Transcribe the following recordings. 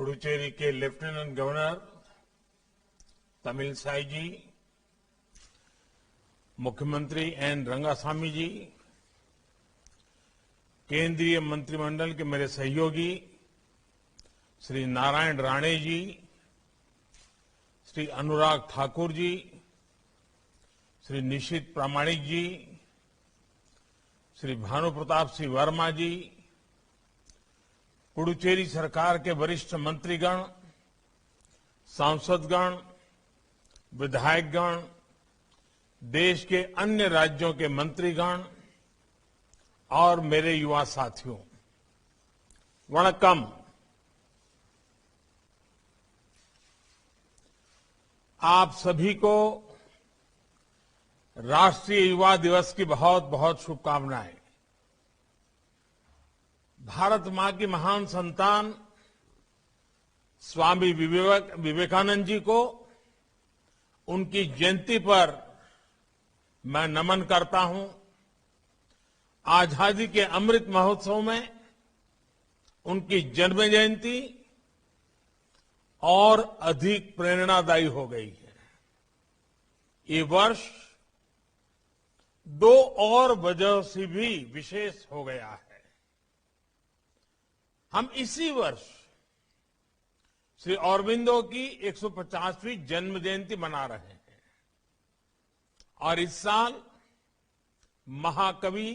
पुडुचेरी के lieutenant governor Tamilisai जी, मुख्यमंत्री N Rangasamy जी, केंद्रीय मंत्रिमंडल के मेरे सहयोगी श्री नारायण राणे जी, श्री अनुराग ठाकुर जी, श्री निशित प्रामाणिक जी, श्री भानु प्रताप सिंह वर्मा जी, पुडुचेरी सरकार के वरिष्ठ मंत्रीगण, सांसदगण, विधायकगण, देश के अन्य राज्यों के मंत्रीगण और मेरे युवा साथियों, वणक्कम। आप सभी को राष्ट्रीय युवा दिवस की बहुत बहुत शुभकामनाएं। भारत मां की महान संतान स्वामी विवेकानंद जी को उनकी जयंती पर मैं नमन करता हूं। आजादी के अमृत महोत्सव में उनकी जन्म जयंती और अधिक प्रेरणादायी हो गई है। ये वर्ष दो और वजह से भी विशेष हो गया है। हम इसी वर्ष श्री अरबिंदो की 150वीं जन्म जयंती मना रहे हैं और इस साल महाकवि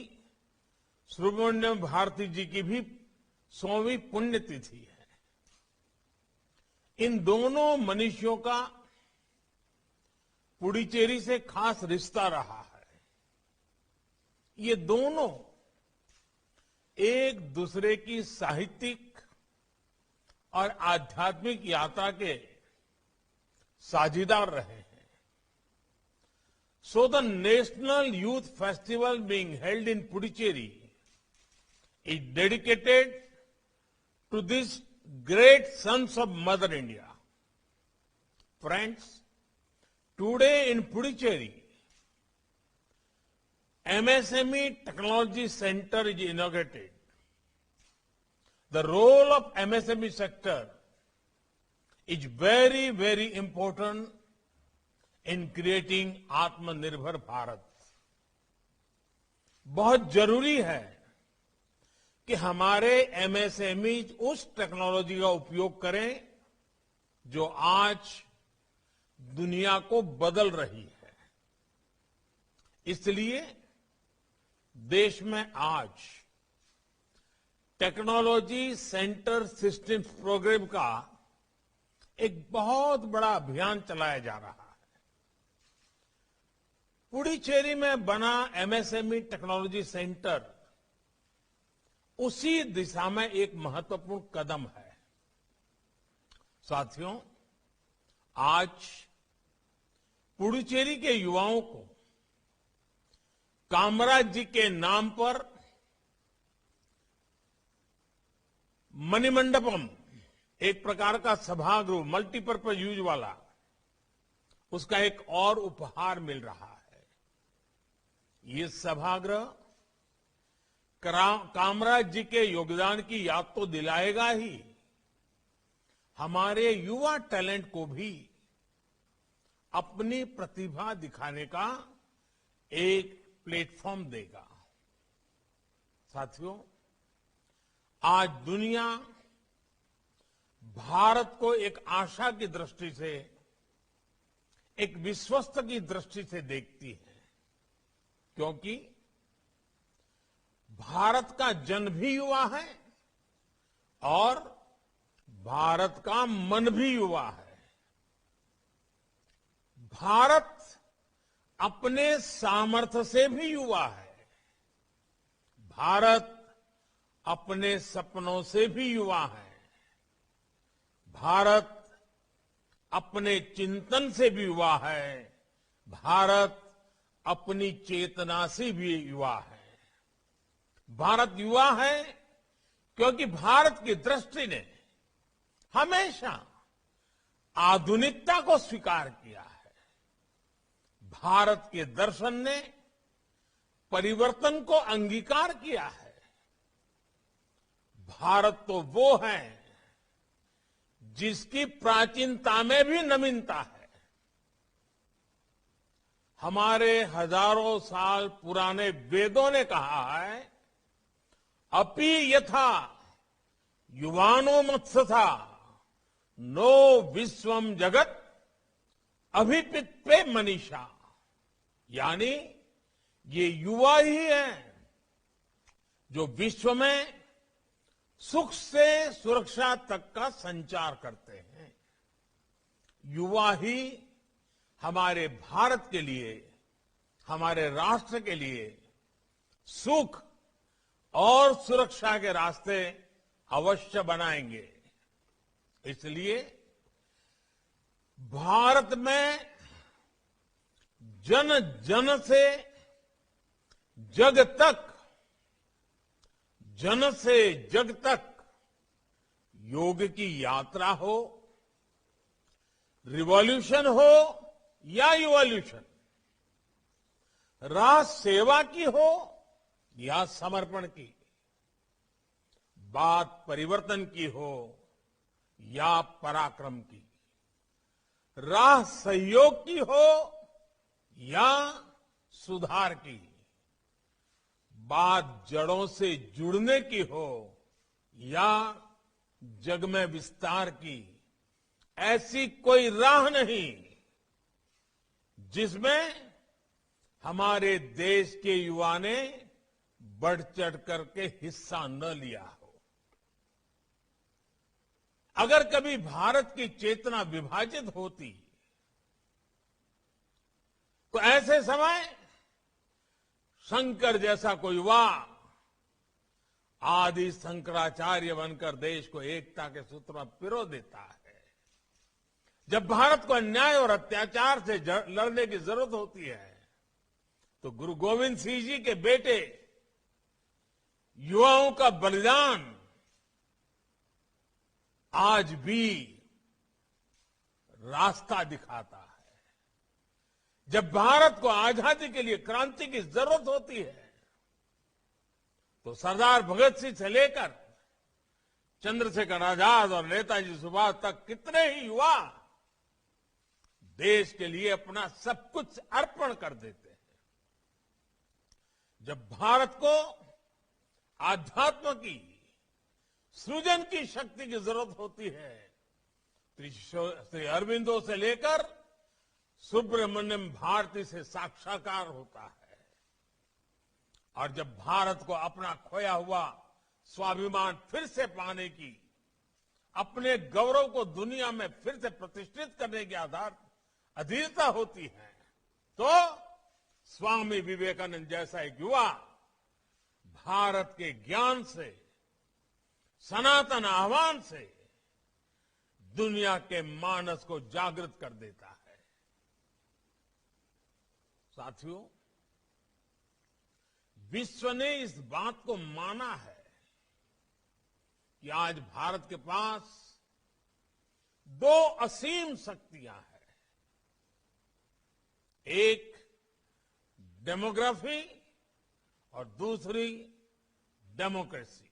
सुब्रमण्यम भारती जी की भी 100वीं पुण्यतिथि है। इन दोनों मनीषियों का पुडुचेरी से खास रिश्ता रहा है। ये दोनों एक दूसरे की साहित्यिक और आध्यात्मिक यात्रा के साझीदार रहे हैं। So the National Youth Festival being held in Puducherry is dedicated to these great sons of Mother India. Friends, today in Puducherry, MSME Technology Center is inaugurated. The role of MSME sector is very, very important in creating आत्मनिर्भर भारत। बहुत जरूरी है कि हमारे MSME उस technology का उपयोग करें जो आज दुनिया को बदल रही है। इसलिए देश में आज टेक्नोलॉजी सेंटर सिस्टम्स प्रोग्राम का एक बहुत बड़ा अभियान चलाया जा रहा है। पुडुचेरी में बना एमएसएमई टेक्नोलॉजी सेंटर उसी दिशा में एक महत्वपूर्ण कदम है। साथियों, आज पुडुचेरी के युवाओं को कामराज जी के नाम पर मणिमंडपम, एक प्रकार का सभागृह, मल्टीपर्पज यूज वाला, उसका एक और उपहार मिल रहा है। ये सभागृह कामराज जी के योगदान की याद तो दिलाएगा ही, हमारे युवा टैलेंट को भी अपनी प्रतिभा दिखाने का एक प्लेटफॉर्म देगा। साथियों, आज दुनिया भारत को एक आशा की दृष्टि से, एक विश्वस्त की दृष्टि से देखती है, क्योंकि भारत का जन भी युवा है और भारत का मन भी युवा है। भारत अपने सामर्थ्य से भी युवा है। भारत अपने सपनों से भी युवा है। भारत अपने चिंतन से भी युवा है। भारत अपनी चेतना से भी युवा है। भारत युवा है क्योंकि भारत की दृष्टि ने हमेशा आधुनिकता को स्वीकार किया है। भारत के दर्शन ने परिवर्तन को अंगीकार किया है। भारत तो वो है जिसकी प्राचीनता में भी नवीनता है। हमारे हजारों साल पुराने वेदों ने कहा है, अपि यथा युवानो मत्सथा नो विश्वम जगत अभिपित्पे मनीषा। यानी ये युवा ही है जो विश्व में सुख से सुरक्षा तक का संचार करते हैं। युवा ही हमारे भारत के लिए, हमारे राष्ट्र के लिए सुख और सुरक्षा के रास्ते अवश्य बनाएंगे। इसलिए भारत में जन जन से जग तक, जन से जग तक योग की यात्रा हो, रिवॉल्यूशन हो या इवोल्यूशन, राह सेवा की हो या समर्पण की, बात परिवर्तन की हो या पराक्रम की, राह सहयोग की हो या सुधार की, बात जड़ों से जुड़ने की हो या जग में विस्तार की, ऐसी कोई राह नहीं जिसमें हमारे देश के युवा ने बढ़ चढ़ करके हिस्सा न लिया हो। अगर कभी भारत की चेतना विभाजित होती तो ऐसे समय शंकर जैसा कोई युवा आदि शंकराचार्य बनकर देश को एकता के सूत्र में पिरो देता है। जब भारत को अन्याय और अत्याचार से लड़ने की जरूरत होती है तो गुरु गोविंद सिंह जी के बेटे युवाओं का बलिदान आज भी रास्ता दिखाता है। जब भारत को आजादी के लिए क्रांति की जरूरत होती है तो सरदार भगत सिंह से लेकर चंद्रशेखर आजाद और नेताजी सुभाष तक कितने ही युवा देश के लिए अपना सब कुछ अर्पण कर देते हैं। जब भारत को आध्यात्म की, सृजन की शक्ति की जरूरत होती है तो श्री अरविंदो से लेकर सुब्रमण्यम भारती से साक्षात्कार होता है। और जब भारत को अपना खोया हुआ स्वाभिमान फिर से पाने की, अपने गौरव को दुनिया में फिर से प्रतिष्ठित करने के आधार अधीरता होती है तो स्वामी विवेकानंद जैसा एक युवा भारत के ज्ञान से, सनातन आह्वान से दुनिया के मानस को जागृत कर देता है। साथियों, विश्व ने इस बात को माना है कि आज भारत के पास दो असीम शक्तियां हैं। एक डेमोग्राफी और दूसरी डेमोक्रेसी।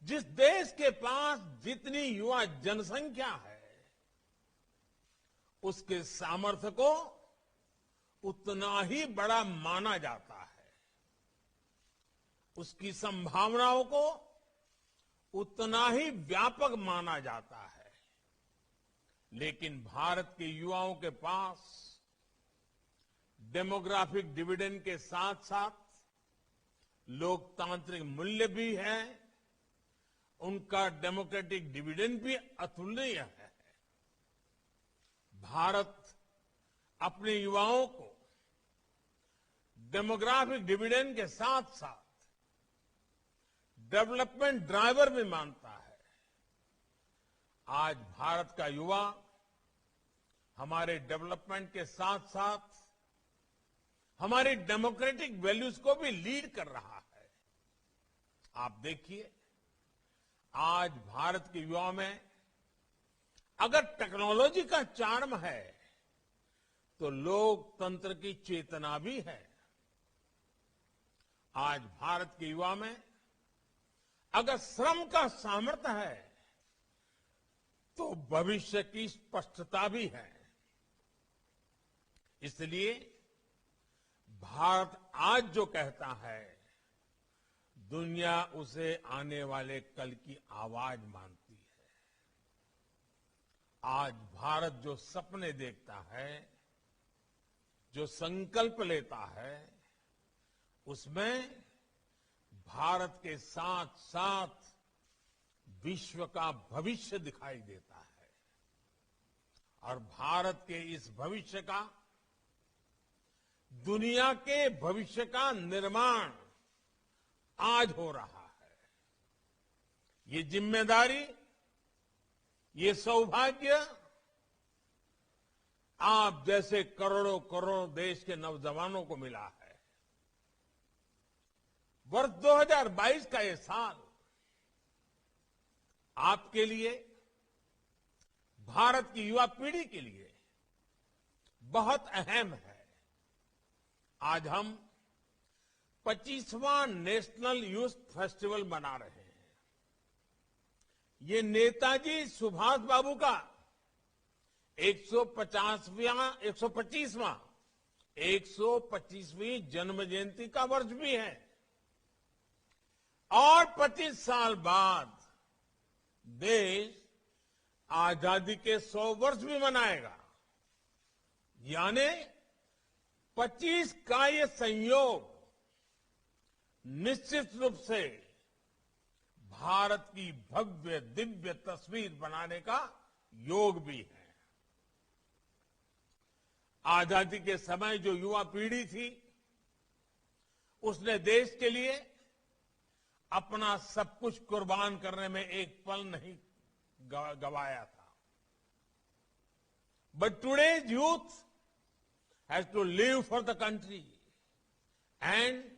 जिस देश के पास जितनी युवा जनसंख्या है उसके सामर्थ्य को उतना ही बड़ा माना जाता है, उसकी संभावनाओं को उतना ही व्यापक माना जाता है। लेकिन भारत के युवाओं के पास डेमोग्राफिक डिविडेंड के साथ साथ लोकतांत्रिक मूल्य भी है, उनका डेमोक्रेटिक डिविडेंड भी अतुलनीय है। भारत अपने युवाओं को डेमोग्राफिक डिविडेंड के साथ साथ डेवलपमेंट ड्राइवर भी मानता है। आज भारत का युवा हमारे डेवलपमेंट के साथ साथ हमारी डेमोक्रेटिक वैल्यूज को भी लीड कर रहा है। आप देखिए, आज भारत के युवाओं में अगर टेक्नोलॉजी का चार्म है तो लोकतंत्र की चेतना भी है। आज भारत के युवा में अगर श्रम का सामर्थ्य है भविष्य की स्पष्टता भी है। इसलिए भारत आज जो कहता है, दुनिया उसे आने वाले कल की आवाज मानती है। आज भारत जो सपने देखता है, जो संकल्प लेता है, उसमें भारत के साथ साथ विश्व का भविष्य दिखाई देता है। और भारत के इस भविष्य का, दुनिया के भविष्य का निर्माण आज हो रहा है। ये जिम्मेदारी, ये सौभाग्य आप जैसे करोड़ों करोड़ों देश के नौजवानों को मिला है। वर्ष 2022 का ये साल आपके लिए, भारत की युवा पीढ़ी के लिए बहुत अहम है। आज हम 25वां नेशनल यूथ फेस्टिवल मना रहे हैं। ये नेताजी सुभाष बाबू का 125वीं जन्म जयंती का वर्ष भी है। और 25 साल बाद देश आजादी के 100 वर्ष भी मनाएगा। यानी 25 का ये संयोग निश्चित रूप से भारत की भव्य दिव्य तस्वीर बनाने का योग भी है। आजादी के समय जो युवा पीढ़ी थी, उसने देश के लिए अपना सब कुछ कुर्बान करने में एक पल नहीं गवाया था। But today's youth has to live for the country and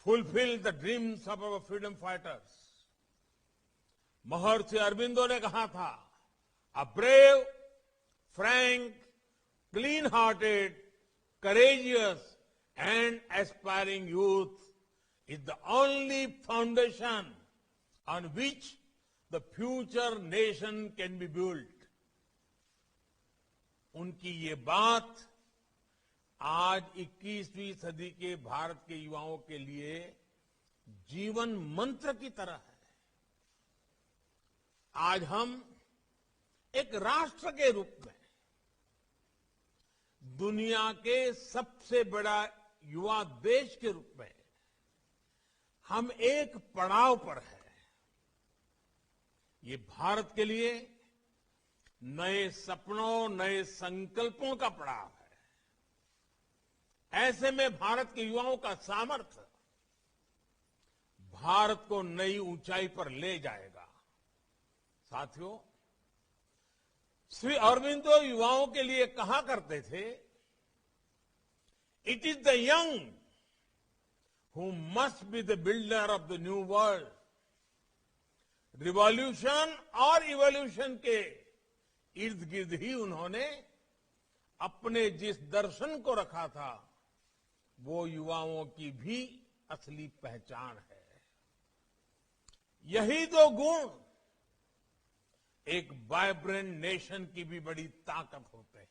fulfil the dreams of our freedom fighters. Maharshi Aurobindo ने कहा था, a brave, frank, clean-hearted, courageous and aspiring youth is the only foundation on which the future nation can be built. उनकी ये बात आज 21वीं सदी के भारत के युवाओं के लिए जीवन मंत्र की तरह है। आज हम एक राष्ट्र के रूप में दुनिया के सबसे बड़ा युवा देश के रूप में हम एक पड़ाव पर हैं। ये भारत के लिए नए सपनों, नए संकल्पों का पड़ाव है। ऐसे में भारत के युवाओं का सामर्थ्य भारत को नई ऊंचाई पर ले जाएगा। साथियों, श्री अरबिंदो युवाओं के लिए कहा करते थे, it is the young who must be the builder of the new world. Revolution और इवोल्यूशन के इर्द गिर्द ही उन्होंने अपने जिस दर्शन को रखा था, वो युवाओं की भी असली पहचान है। यही दो गुण एक वाइब्रेंट नेशन की भी बड़ी ताकत होते हैं।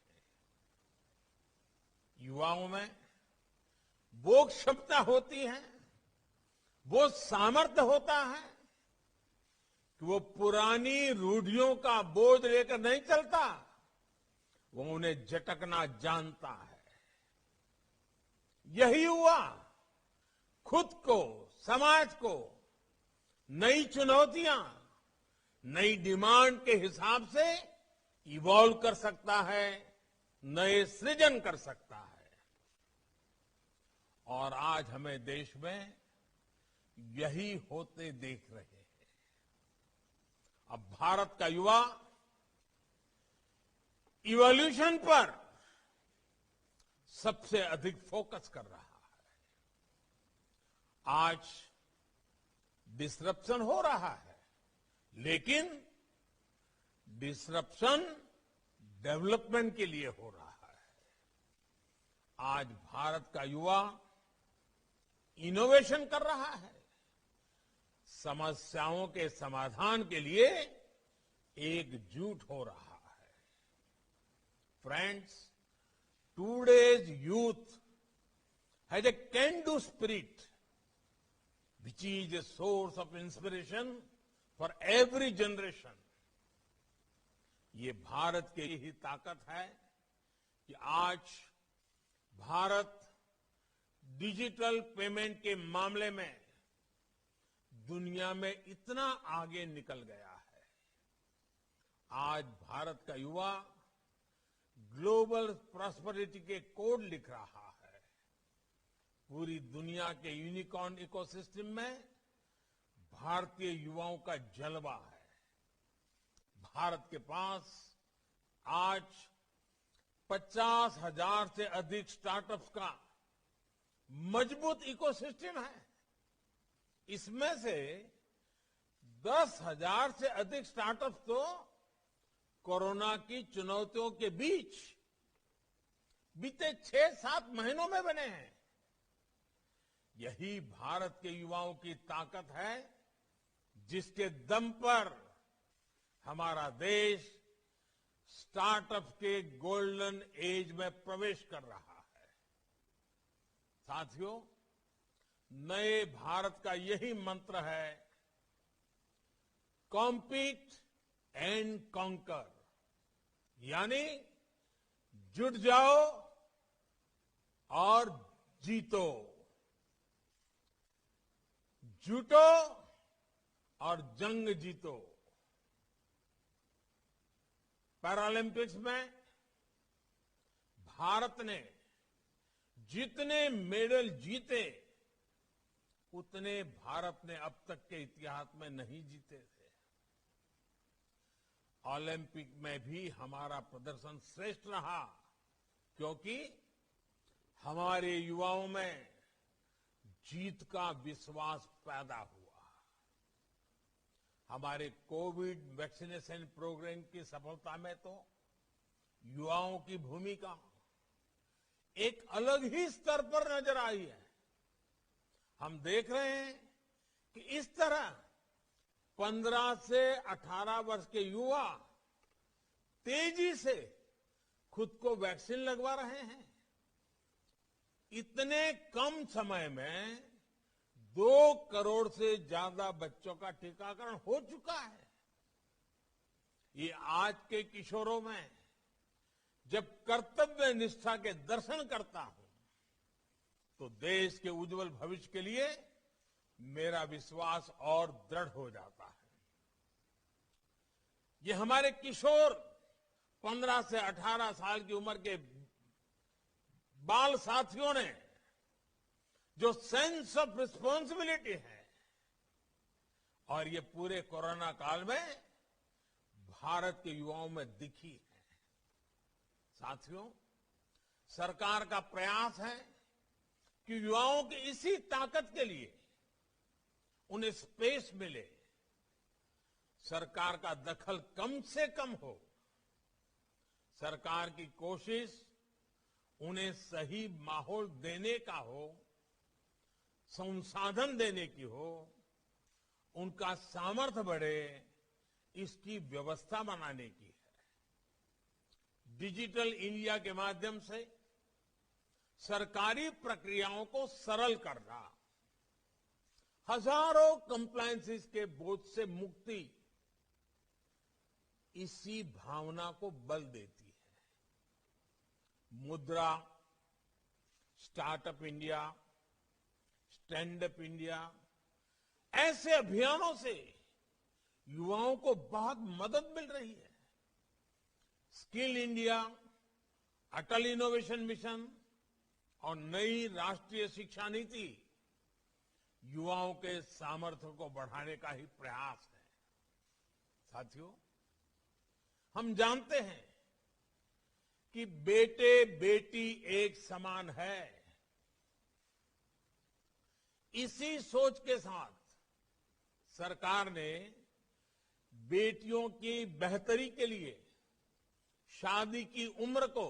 युवाओं में वो क्षमता होती है, वो सामर्थ्य होता है कि वो पुरानी रूढ़ियों का बोझ लेकर नहीं चलता, वो उन्हें झटकना जानता है। यही युवा खुद को, समाज को नई चुनौतियां, नई डिमांड के हिसाब से इवॉल्व कर सकता है, नए सृजन कर सकता है। और आज हमें देश में यही होते देख रहे हैं। अब भारत का युवा इवोल्यूशन पर सबसे अधिक फोकस कर रहा है। आज डिसरप्शन हो रहा है, लेकिन डिसरप्शन डेवलपमेंट के लिए हो रहा है। आज भारत का युवा इनोवेशन कर रहा है, समस्याओं के समाधान के लिए एकजुट हो रहा है। Friends, today's youth has a can-do spirit, which is a source of inspiration for every generation. ये भारत की ही ताकत है कि आज भारत डिजिटल पेमेंट के मामले में दुनिया में इतना आगे निकल गया है। आज भारत का युवा ग्लोबल प्रॉस्पेरिटी के कोड लिख रहा है। पूरी दुनिया के यूनिकॉर्न इकोसिस्टम में भारतीय युवाओं का जलवा है। भारत के पास आज 50,000 से अधिक स्टार्टअप्स का मजबूत इकोसिस्टम है। इसमें से 10,000 से अधिक स्टार्टअप्स तो कोरोना की चुनौतियों के बीच बीते 6-7 महीनों में बने हैं। यही भारत के युवाओं की ताकत है, जिसके दम पर हमारा देश स्टार्टअप के गोल्डन एज में प्रवेश कर रहा है। साथियों, नए भारत का यही मंत्र है, कॉम्पीट एंड कॉन्कर, यानी जुट जाओ और जीतो, जुटो और जंग जीतो। पैरालंपिक्स में भारत ने जितने मेडल जीते उतने भारत ने अब तक के इतिहास में नहीं जीते थे। ओलंपिक में भी हमारा प्रदर्शन श्रेष्ठ रहा, क्योंकि हमारे युवाओं में जीत का विश्वास पैदा हुआ। हमारे कोविड वैक्सीनेशन प्रोग्राम की सफलता में तो युवाओं की भूमिका एक अलग ही स्तर पर नजर आई है। हम देख रहे हैं कि इस तरह 15 से 18 वर्ष के युवा तेजी से खुद को वैक्सीन लगवा रहे हैं। इतने कम समय में 2 करोड़ से ज्यादा बच्चों का टीकाकरण हो चुका है। ये आज के किशोरों में जब कर्तव्य निष्ठा के दर्शन करता हूं तो देश के उज्जवल भविष्य के लिए मेरा विश्वास और दृढ़ हो जाता है। ये हमारे किशोर 15 से 18 साल की उम्र के बाल साथियों ने जो सेंस ऑफ रिस्पॉन्सिबिलिटी है, और ये पूरे कोरोना काल में भारत के युवाओं में दिखी है। साथियों, सरकार का प्रयास है कि युवाओं की इसी ताकत के लिए उन्हें स्पेस मिले, सरकार का दखल कम से कम हो। सरकार की कोशिश उन्हें सही माहौल देने का हो, संसाधन देने की हो, उनका सामर्थ्य बढ़े, इसकी व्यवस्था बनाने की है। डिजिटल इंडिया के माध्यम से सरकारी प्रक्रियाओं को सरल करना, हजारों कंप्लायंसेस के बोझ से मुक्ति, इसी भावना को बल देती है। मुद्रा, startup India, stand up India, ऐसे अभियानों से युवाओं को बहुत मदद मिल रही है। स्किल इंडिया, अटल इनोवेशन मिशन और नई राष्ट्रीय शिक्षा नीति युवाओं के सामर्थ्य को बढ़ाने का ही प्रयास है। साथियों, हम जानते हैं कि बेटे बेटी एक समान है। इसी सोच के साथ सरकार ने बेटियों की बेहतरी के लिए शादी की उम्र को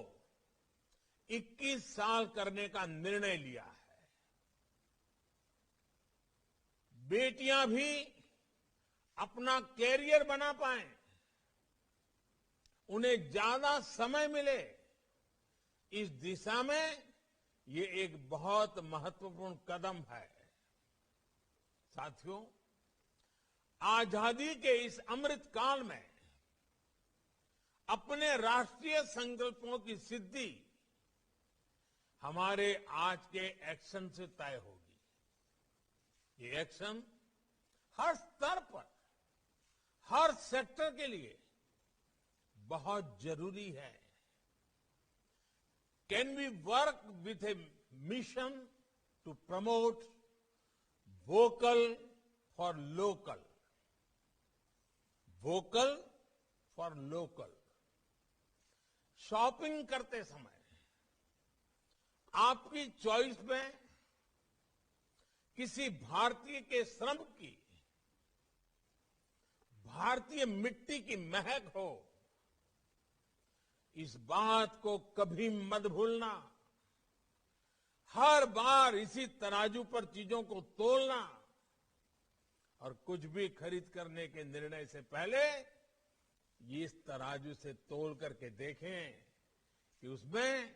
21 साल करने का निर्णय लिया है। बेटियां भी अपना कैरियर बना पाएं, उन्हें ज्यादा समय मिले, इस दिशा में ये एक बहुत महत्वपूर्ण कदम है। साथियों, आजादी के इस अमृत काल में अपने राष्ट्रीय संकल्पों की सिद्धि हमारे आज के एक्शन से तय होगी। ये एक्शन हर स्तर पर, हर सेक्टर के लिए बहुत जरूरी है। Can we work with a mission to promote vocal for local? Vocal for local. Shopping करते समय आपकी चॉइस में किसी भारतीय के श्रम की, भारतीय मिट्टी की महक हो, इस बात को कभी मत भूलना। हर बार इसी तराजू पर चीजों को तोलना और कुछ भी खरीद करने के निर्णय से पहले इस तराजू से तोल करके देखें कि उसमें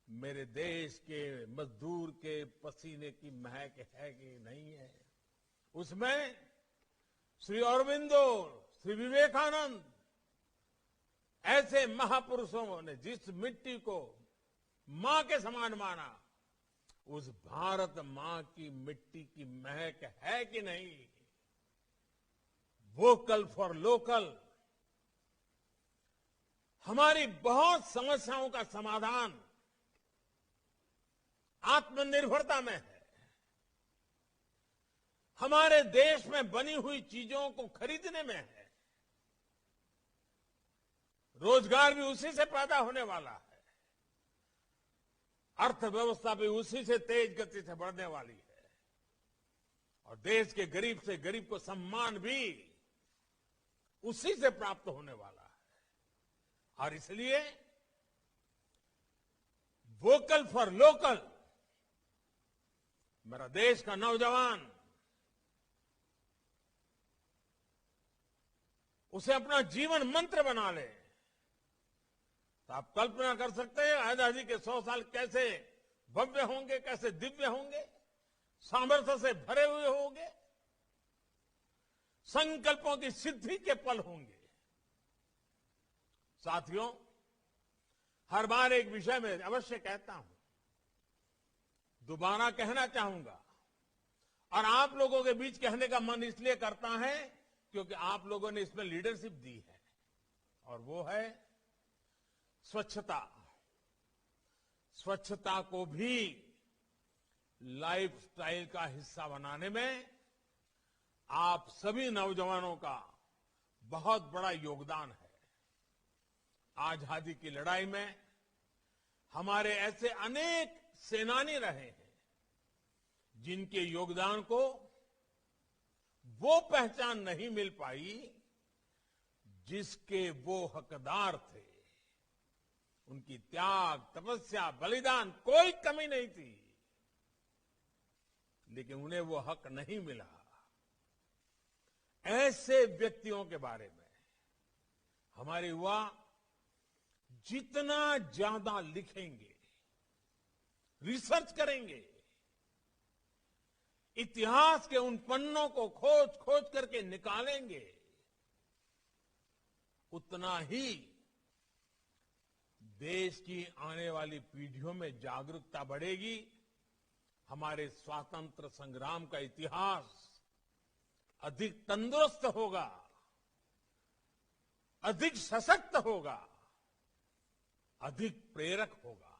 मेरे देश के मजदूर के पसीने की महक है कि नहीं है। उसमें श्री अरविंदो, श्री विवेकानंद, ऐसे महापुरुषों ने जिस मिट्टी को मां के समान माना, उस भारत मां की मिट्टी की महक है कि नहीं? वोकल फॉर लोकल हमारी बहुत समस्याओं का समाधान आत्मनिर्भरता में है। हमारे देश में बनी हुई चीजों को खरीदने में है। रोजगार भी उसी से पैदा होने वाला है। अर्थव्यवस्था भी उसी से तेज गति से बढ़ने वाली है। और देश के गरीब से गरीब को सम्मान भी उसी से प्राप्त होने वाला है। और इसलिए वोकल फॉर लोकल मेरा देश का नौजवान उसे अपना जीवन मंत्र बना ले, तो आप कल्पना कर सकते हैं आजादी के 100 साल कैसे भव्य होंगे, कैसे दिव्य होंगे, सामर्थ्य से भरे हुए होंगे, संकल्पों की सिद्धि के पल होंगे। साथियों, हर बार एक विषय में अवश्य कहता हूं, दोबारा कहना चाहूंगा, और आप लोगों के बीच कहने का मन इसलिए करता है क्योंकि आप लोगों ने इसमें लीडरशिप दी है, और वो है स्वच्छता। स्वच्छता को भी लाइफस्टाइल का हिस्सा बनाने में आप सभी नौजवानों का बहुत बड़ा योगदान है। आजादी की लड़ाई में हमारे ऐसे अनेक सेनानी रहे हैं जिनके योगदान को वो पहचान नहीं मिल पाई जिसके वो हकदार थे। उनकी त्याग, तपस्या, बलिदान कोई कमी नहीं थी, लेकिन उन्हें वो हक नहीं मिला। ऐसे व्यक्तियों के बारे में हमारे युवा जितना ज्यादा लिखेंगे, रिसर्च करेंगे, इतिहास के उन पन्नों को खोज खोज करके निकालेंगे, उतना ही देश की आने वाली पीढ़ियों में जागरूकता बढ़ेगी। हमारे स्वातंत्र संग्राम का इतिहास अधिक तंदुरुस्त होगा, अधिक सशक्त होगा, अधिक प्रेरक होगा।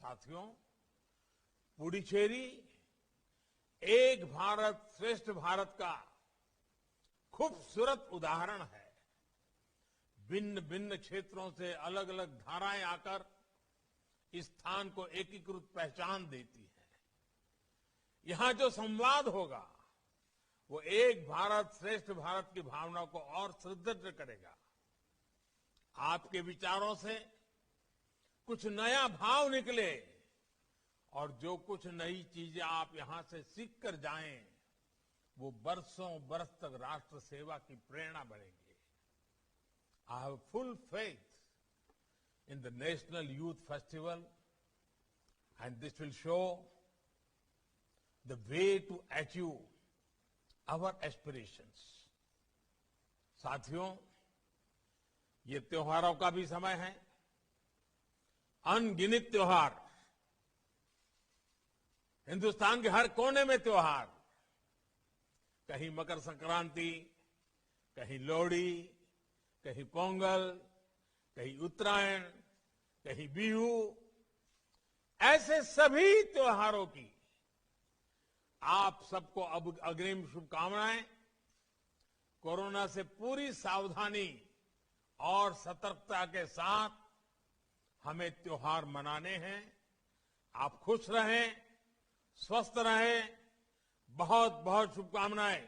साथियों, पुडुचेरी एक भारत श्रेष्ठ भारत का खूबसूरत उदाहरण है। भिन्न भिन्न क्षेत्रों से अलग अलग धाराएं आकर इस स्थान को एकीकृत पहचान देती है। यहां जो संवाद होगा वो एक भारत श्रेष्ठ भारत की भावना को और सुदृढ़ करेगा। आपके विचारों से कुछ नया भाव निकले और जो कुछ नई चीजें आप यहां से सीख कर जाएं, वो बरसों बरस तक राष्ट्र सेवा की प्रेरणा बनेगी। I have full faith in the National Youth Festival, and this will show the way to achieve our aspirations. साथियों, ये त्योहारों का भी समय है। अनगिनत त्योहार, हिंदुस्तान के हर कोने में त्योहार, कहीं मकर संक्रांति, कहीं लोहड़ी, कहीं पोंगल, कहीं उत्तरायण, कहीं बिहू, ऐसे सभी त्योहारों की आप सबको अब अग्रिम शुभकामनाएं। कोरोना से पूरी सावधानी और सतर्कता के साथ हमें त्योहार मनाने हैं। आप खुश रहें, स्वस्थ रहें। बहुत बहुत शुभकामनाएं।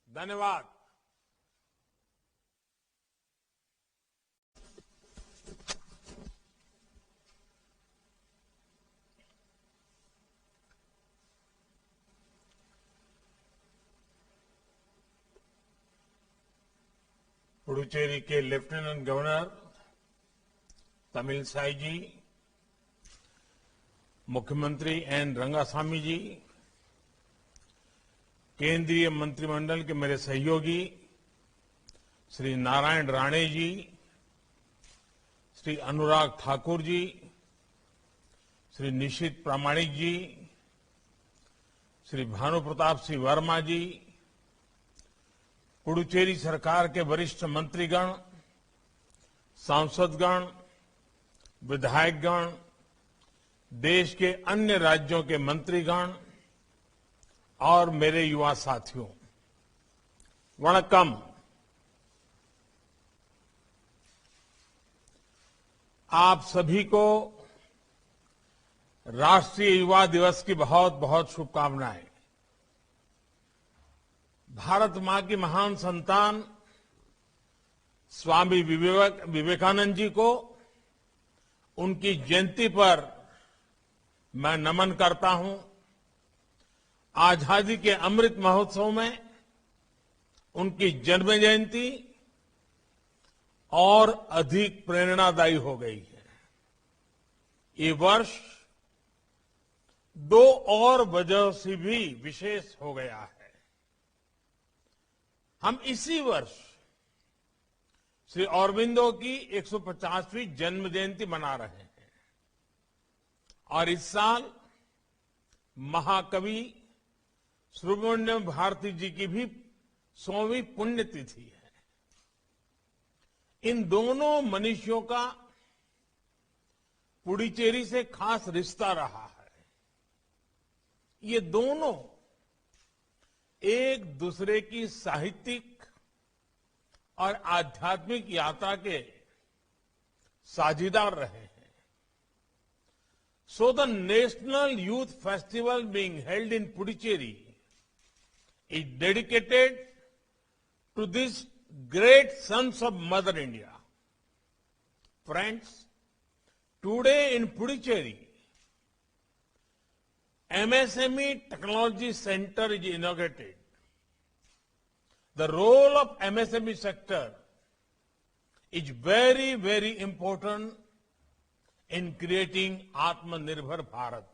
धन्यवाद। पुडुचेरी के लेफ्टिनेंट गवर्नर तमिलसाई जी, मुख्यमंत्री एन रंगासामी जी, केंद्रीय मंत्रिमंडल के मेरे सहयोगी श्री नारायण राणे जी, श्री अनुराग ठाकुर जी, श्री निशित प्रामाणिक जी, श्री भानु प्रताप सिंह वर्मा जी, पुडुचेरी सरकार के वरिष्ठ मंत्रीगण, सांसदगण, विधायकगण, देश के अन्य राज्यों के मंत्रीगण और मेरे युवा साथियों, वणक्कम। आप सभी को राष्ट्रीय युवा दिवस की बहुत बहुत शुभकामनाएं। भारत मां की महान संतान स्वामी विवेकानंद जी को उनकी जयंती पर मैं नमन करता हूं। आजादी के अमृत महोत्सव में उनकी जन्म जयंती और अधिक प्रेरणादायी हो गई है। ये वर्ष दो और वजह से भी विशेष हो गया है। हम इसी वर्ष श्री अरबिंदो की 150वीं जन्म जयंती मना रहे हैं और इस साल महाकवि सुब्रमण्यम भारती जी की भी 100वीं पुण्यतिथि है। इन दोनों मनीषियों का पुडुचेरी से खास रिश्ता रहा है। ये दोनों एक दूसरे की साहित्यिक और आध्यात्मिक यात्रा के साझीदार रहे हैं। So the national youth festival being held in Puducherry is dedicated to this great sons of mother India. Friends, today in Puducherry MSME Technology Center is inaugurated. The role of MSME sector is very, very important in creating आत्मनिर्भर भारत।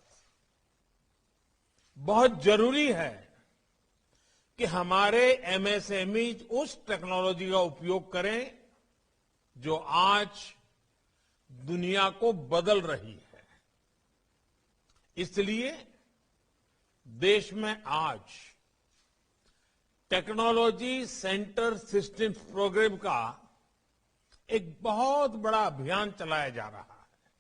बहुत जरूरी है कि हमारे MSME उस technology का उपयोग करें जो आज दुनिया को बदल रही है। इसलिए देश में आज टेक्नोलॉजी सेंटर सिस्टम्स प्रोग्राम का एक बहुत बड़ा अभियान चलाया जा रहा है।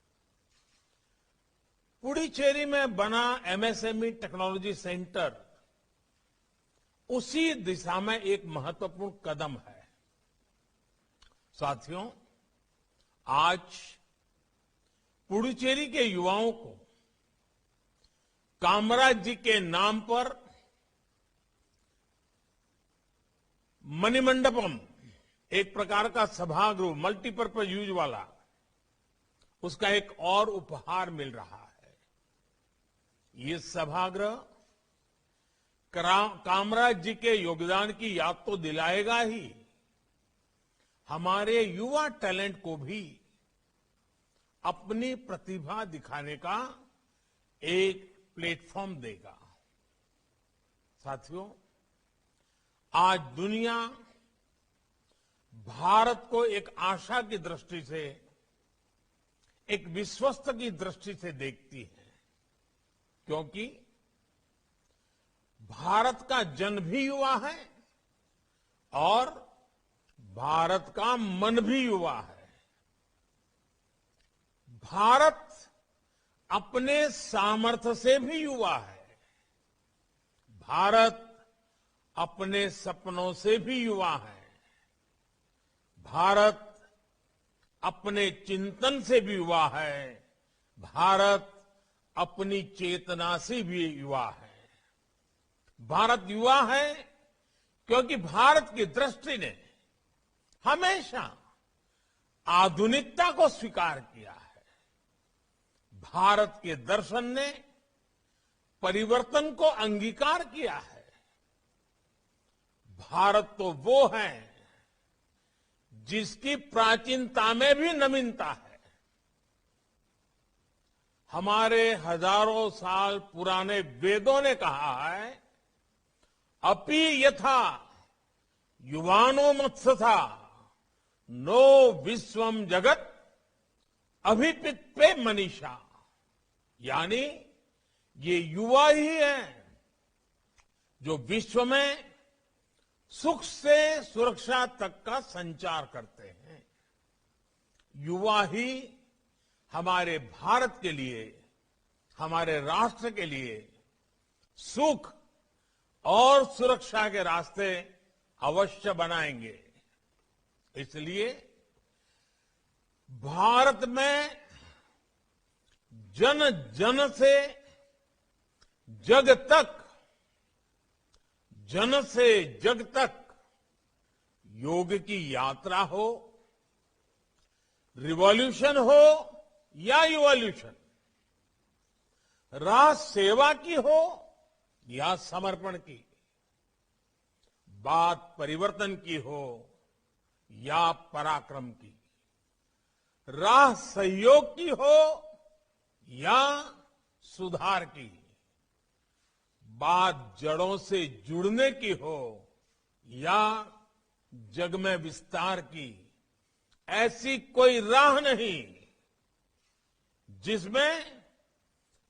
पुडुचेरी में बना MSME टेक्नोलॉजी सेंटर उसी दिशा में एक महत्वपूर्ण कदम है। साथियों, आज पुडुचेरी के युवाओं को कामराज जी के नाम पर मणिमंडपम, एक प्रकार का सभागृह, मल्टीपर्पज यूज वाला, उसका एक और उपहार मिल रहा है। ये सभागृह कामराज जी के योगदान की याद तो दिलाएगा ही, हमारे युवा टैलेंट को भी अपनी प्रतिभा दिखाने का एक प्लेटफॉर्म देगा। साथियों, आज दुनिया भारत को एक आशा की दृष्टि से, एक विश्वस्त की दृष्टि से देखती है, क्योंकि भारत का जन भी युवा है और भारत का मन भी युवा है। भारत अपने सामर्थ्य से भी युवा है। भारत अपने सपनों से भी युवा है। भारत अपने चिंतन से भी युवा है। भारत अपनी चेतना से भी युवा है। भारत युवा है क्योंकि भारत की दृष्टि ने हमेशा आधुनिकता को स्वीकार किया है। भारत के दर्शन ने परिवर्तन को अंगीकार किया है। भारत तो वो है जिसकी प्राचीनता में भी नवीनता है। हमारे हजारों साल पुराने वेदों ने कहा है, अपि यथा युवानो मत्सथा नो विश्वम जगत अभिपित्पे मनीषा। यानी ये युवा ही है जो विश्व में सुख से सुरक्षा तक का संचार करते हैं। युवा ही हमारे भारत के लिए, हमारे राष्ट्र के लिए सुख और सुरक्षा के रास्ते अवश्य बनाएंगे। इसलिए भारत में जन जन से जग तक, जन से जग तक योग की यात्रा हो, रिवॉल्यूशन हो या इवोल्यूशन, राष्ट्र सेवा की हो या समर्पण की, बात परिवर्तन की हो या पराक्रम की, राह सहयोग की हो या सुधार की, बात जड़ों से जुड़ने की हो या जग में विस्तार की, ऐसी कोई राह नहीं जिसमें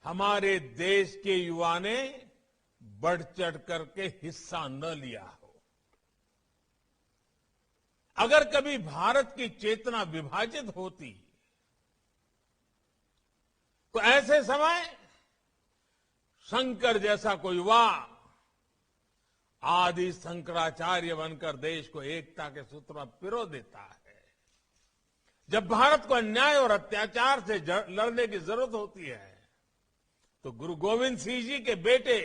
हमारे देश के युवा ने बढ़ चढ़ करके हिस्सा न लिया हो। अगर कभी भारत की चेतना विभाजित होती तो ऐसे समय शंकर जैसा कोई युवा आदि शंकराचार्य बनकर देश को एकता के सूत्र में पिरो देता है। जब भारत को अन्याय और अत्याचार से लड़ने की जरूरत होती है तो गुरु गोविंद सिंह जी के बेटे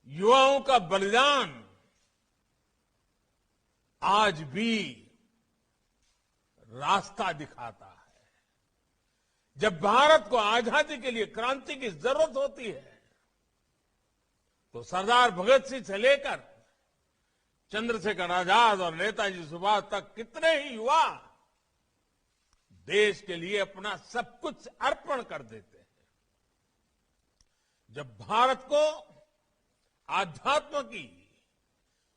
युवाओं का बलिदान आज भी रास्ता दिखाता है। जब भारत को आजादी के लिए क्रांति की जरूरत होती है तो सरदार भगत सिंह से लेकर चंद्रशेखर आजाद और नेताजी सुभाष तक कितने ही युवा देश के लिए अपना सब कुछ अर्पण कर देते हैं। जब भारत को आध्यात्म की,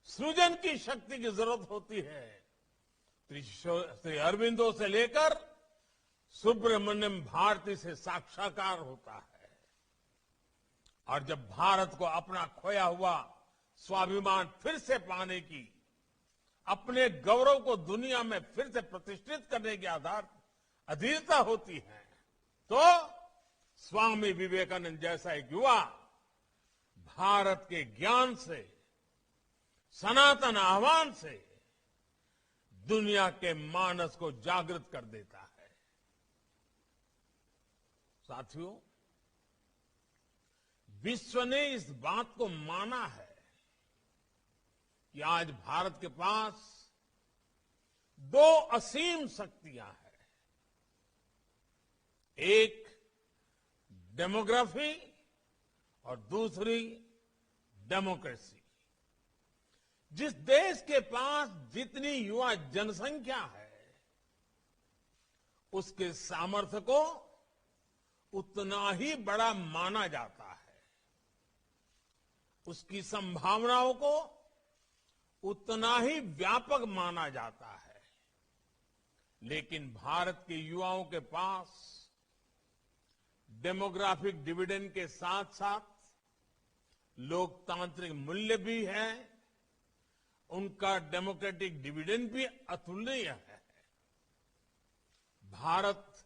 सृजन की शक्ति की जरूरत होती है तो श्री अरविंदो से लेकर सुब्रमण्यम भारती से साक्षात्कार होता है। और जब भारत को अपना खोया हुआ स्वाभिमान फिर से पाने की, अपने गौरव को दुनिया में फिर से प्रतिष्ठित करने के आधार अधीरता होती है तो स्वामी विवेकानंद जैसा एक युवा भारत के ज्ञान से, सनातन आह्वान से दुनिया के मानस को जागृत कर देता है। साथियों, विश्व ने इस बात को माना है कि आज भारत के पास दो असीम शक्तियां हैं, एक डेमोग्राफी और दूसरी डेमोक्रेसी। जिस देश के पास जितनी युवा जनसंख्या है, उसके सामर्थ्य को उतना ही बड़ा माना जाता है, उसकी संभावनाओं को उतना ही व्यापक माना जाता है। लेकिन भारत के युवाओं के पास डेमोग्राफिक डिविडेंड के साथ साथ लोकतांत्रिक मूल्य भी है, उनका डेमोक्रेटिक डिविडेंड भी अतुलनीय है। भारत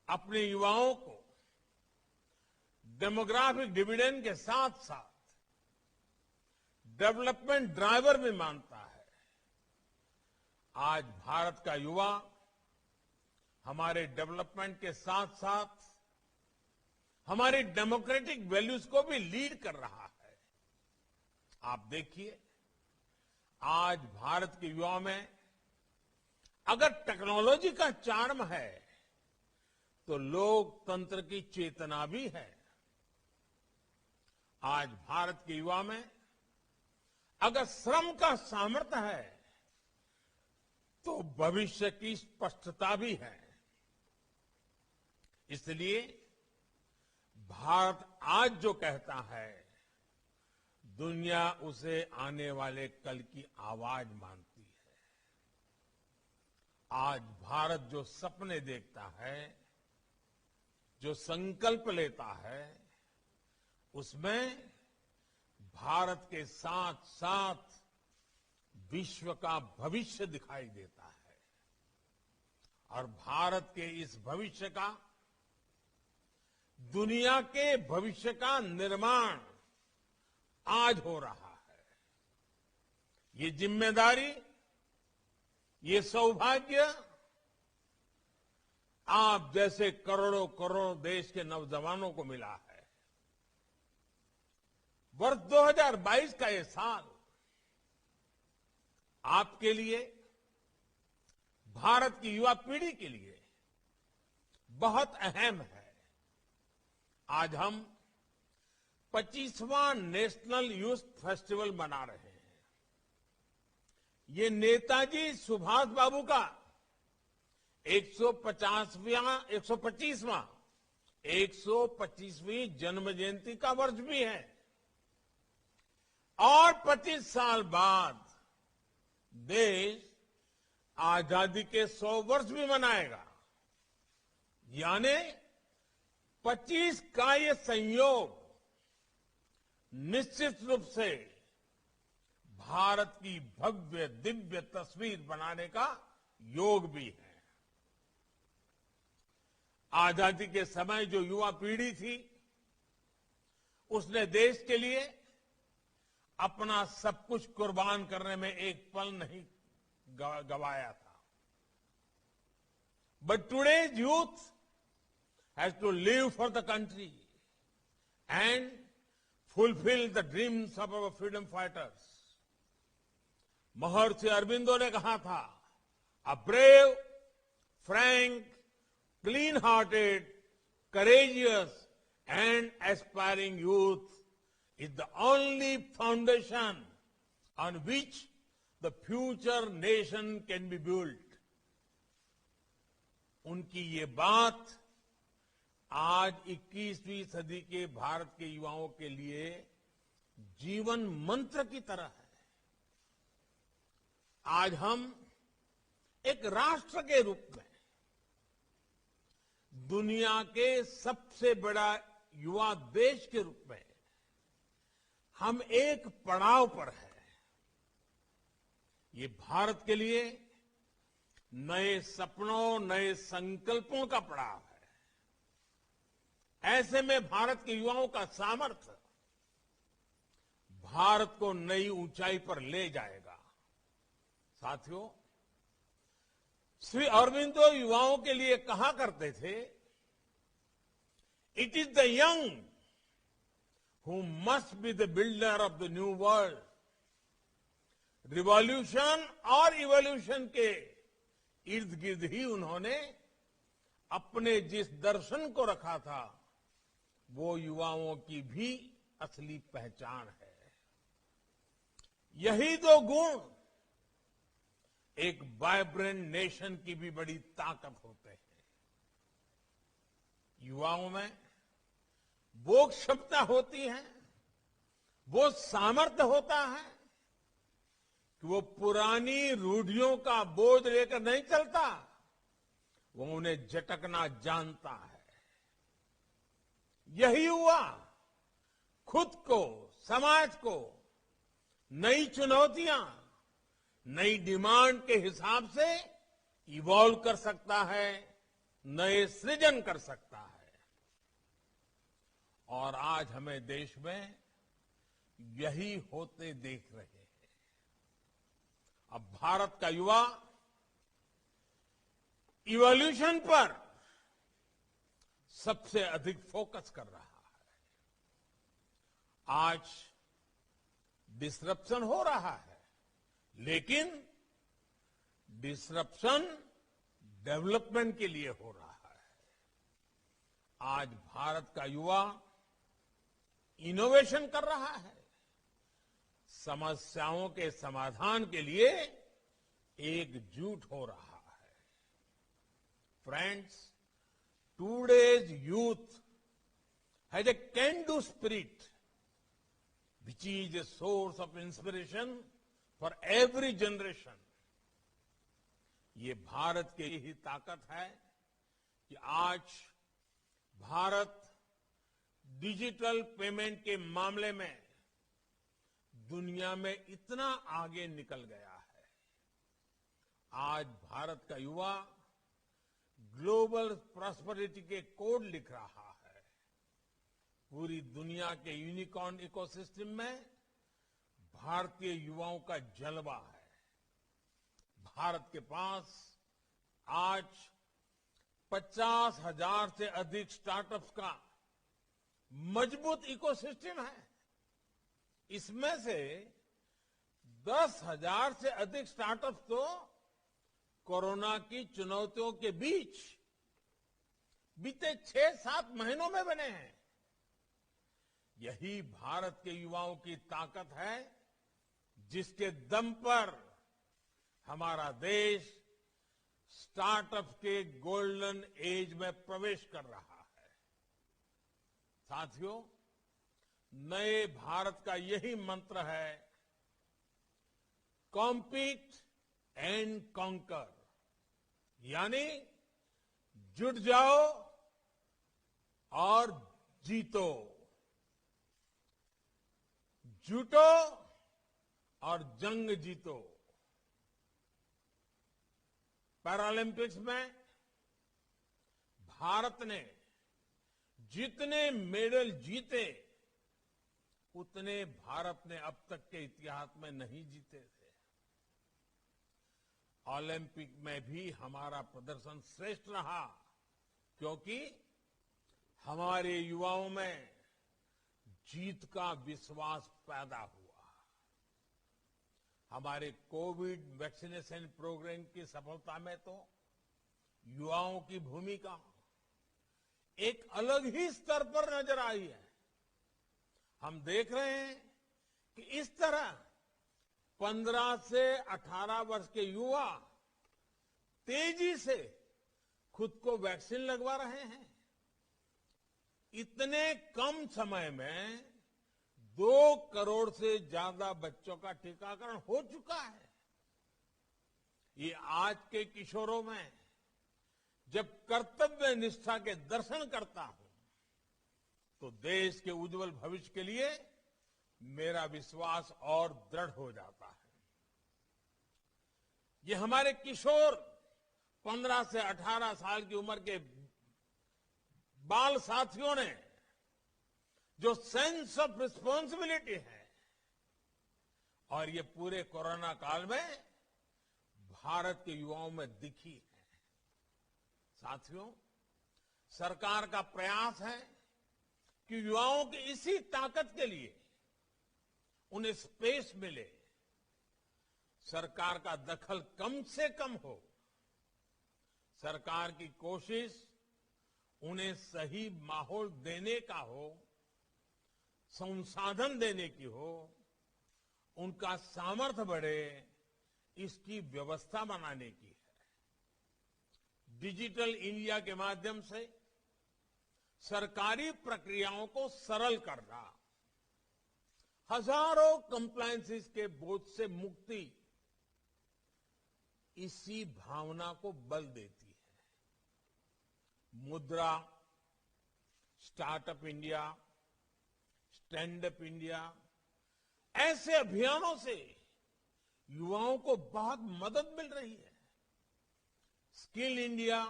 अपने युवाओं को डेमोग्राफिक डिविडेंड के साथ साथ डेवलपमेंट ड्राइवर भी मानता है। आज भारत का युवा हमारे डेवलपमेंट के साथ साथ हमारी डेमोक्रेटिक वैल्यूज को भी लीड कर रहा है। आप देखिए, आज भारत के युवाओं में अगर टेक्नोलॉजी का चार्म है तो लोकतंत्र की चेतना भी है। आज भारत के युवा में अगर श्रम का सामर्थ्य है तो भविष्य की स्पष्टता भी है। इसलिए भारत आज जो कहता है, दुनिया उसे आने वाले कल की आवाज मानती है। आज भारत जो सपने देखता है, जो संकल्प लेता है, उसमें भारत के साथ साथ विश्व का भविष्य दिखाई देता है। और भारत के इस भविष्य का, दुनिया के भविष्य का निर्माण आज हो रहा है। ये जिम्मेदारी, ये सौभाग्य आप जैसे करोड़ों करोड़ों देश के नौजवानों को मिला है। वर्ष 2022 का ये साल आपके लिए, भारत की युवा पीढ़ी के लिए बहुत अहम है। आज हम 25वां नेशनल यूथ फेस्टिवल मना रहे हैं। ये नेताजी सुभाष बाबू का 125वीं जन्म जयंती का वर्ष भी है। और 25 साल बाद देश आजादी के 100 वर्ष भी मनाएगा। यानी 25 का ये संयोग निश्चित रूप से भारत की भव्य दिव्य तस्वीर बनाने का योग भी है। आजादी के समय जो युवा पीढ़ी थी, उसने देश के लिए अपना सब कुछ कुर्बान करने में एक पल नहीं गवाया था। But today's youth has to live for the country and fulfil the dreams of our freedom fighters. Maharshi Aurobindo ने कहा था, a brave, frank, clean hearted, courageous and aspiring youth is the only foundation on which the future nation can be built. उनकी ये बात आज 21वीं सदी के भारत के युवाओं के लिए जीवन मंत्र की तरह है। आज हम एक राष्ट्र के रूप में दुनिया के सबसे बड़ा युवा देश के रूप में हम एक पड़ाव पर हैं। ये भारत के लिए नए सपनों, नए संकल्पों का पड़ाव है। ऐसे में भारत के युवाओं का सामर्थ्य भारत को नई ऊंचाई पर ले जाएगा। साथियों, श्री अरबिंदो युवाओं के लिए कहा करते थे, it is the young who must be the builder of the new world. Revolution और इवोल्यूशन के इर्द गिर्द ही उन्होंने अपने जिस दर्शन को रखा था, वो युवाओं की भी असली पहचान है। यही दो गुण एक वाइब्रेंट नेशन की भी बड़ी ताकत होते हैं। युवाओं में वो क्षमता होती है, वो सामर्थ्य होता है कि वो पुरानी रूढ़ियों का बोझ लेकर नहीं चलता, वो उन्हें झटकना जानता है। यही युवा खुद को, समाज को नई चुनौतियां, नई डिमांड के हिसाब से इवॉल्व कर सकता है, नए सृजन कर सकता है। और आज हमें देश में यही होते देख रहे हैं। अब भारत का युवा इवोल्यूशन पर सबसे अधिक फोकस कर रहा है। आज डिसरप्शन हो रहा है, लेकिन डिसरप्शन डेवलपमेंट के लिए हो रहा है। आज भारत का युवा इनोवेशन कर रहा है, समस्याओं के समाधान के लिए एकजुट हो रहा है। Friends, today's youth has a can-do spirit, which is a source of inspiration for every generation. ये भारत की ही ताकत है कि आज भारत डिजिटल पेमेंट के मामले में दुनिया में इतना आगे निकल गया है। आज भारत का युवा ग्लोबल प्रॉस्पेरिटी के कोड लिख रहा है। पूरी दुनिया के यूनिकॉर्न इकोसिस्टम में भारतीय युवाओं का जलवा है। भारत के पास आज 50,000 से अधिक स्टार्टअप्स का मजबूत इकोसिस्टम है। इसमें से 10,000 से अधिक स्टार्टअप्स तो कोरोना की चुनौतियों के बीच बीते 6-7 महीनों में बने हैं। यही भारत के युवाओं की ताकत है, जिसके दम पर हमारा देश स्टार्टअप के गोल्डन एज में प्रवेश कर रहा है। साथियों, नए भारत का यही मंत्र है, कॉम्पीट एंड कॉन्कर, यानी जुट जाओ और जीतो, जुटो और जंग जीतो। पैरालंपिक्स में भारत ने जितने मेडल जीते, उतने भारत ने अब तक के इतिहास में नहीं जीते थे। ओलंपिक में भी हमारा प्रदर्शन श्रेष्ठ रहा, क्योंकि हमारे युवाओं में जीत का विश्वास पैदा हुआ। हमारे कोविड वैक्सीनेशन प्रोग्राम की सफलता में तो युवाओं की भूमिका एक अलग ही स्तर पर नजर आई है। हम देख रहे हैं कि इस तरह 15 से 18 वर्ष के युवा तेजी से खुद को वैक्सीन लगवा रहे हैं। इतने कम समय में 2 करोड़ से ज्यादा बच्चों का टीकाकरण हो चुका है। ये आज के किशोरों में जब कर्तव्य निष्ठा के दर्शन करता हूं, तो देश के उज्जवल भविष्य के लिए मेरा विश्वास और दृढ़ हो जाता है। ये हमारे किशोर 15 से 18 साल की उम्र के बाल साथियों ने जो सेंस ऑफ रिस्पॉन्सिबिलिटी है, और ये पूरे कोरोना काल में भारत के युवाओं में दिखी है। साथियों, सरकार का प्रयास है कि युवाओं की इसी ताकत के लिए उन्हें स्पेस मिले, सरकार का दखल कम से कम हो। सरकार की कोशिश उन्हें सही माहौल देने का हो, संसाधन देने की हो, उनका सामर्थ्य बढ़े, इसकी व्यवस्था बनाने की है। डिजिटल इंडिया के माध्यम से सरकारी प्रक्रियाओं को सरल करना, हजारों कंप्लायंसेस के बोझ से मुक्ति, इसी भावना को बल देती है। मुद्रा, startup India, stand up India, ऐसे अभियानों से युवाओं को बहुत मदद मिल रही है। स्किल इंडिया,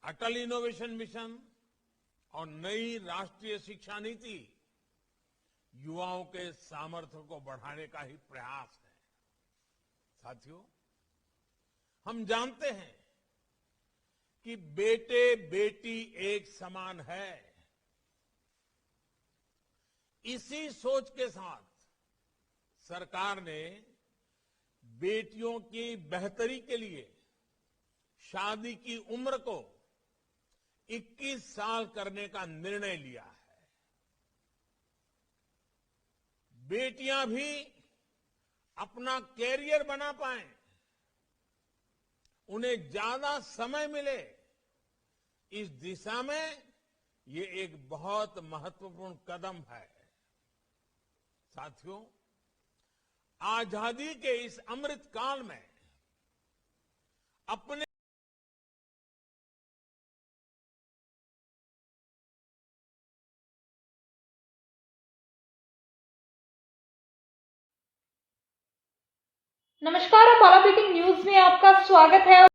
अटल इनोवेशन मिशन और नई राष्ट्रीय शिक्षा नीति युवाओं के सामर्थ्य को बढ़ाने का ही प्रयास है। साथियों, हम जानते हैं कि बेटे बेटी एक समान है। इसी सोच के साथ सरकार ने बेटियों की बेहतरी के लिए शादी की उम्र को 21 साल करने का निर्णय लिया है। बेटियां भी अपना कैरियर बना पाएं, उन्हें ज्यादा समय मिले, इस दिशा में ये एक बहुत महत्वपूर्ण कदम है। साथियों, आजादी के इस अमृत काल में अपने नमस्कार, अपोलो ब्रेकिंग न्यूज में आपका स्वागत है।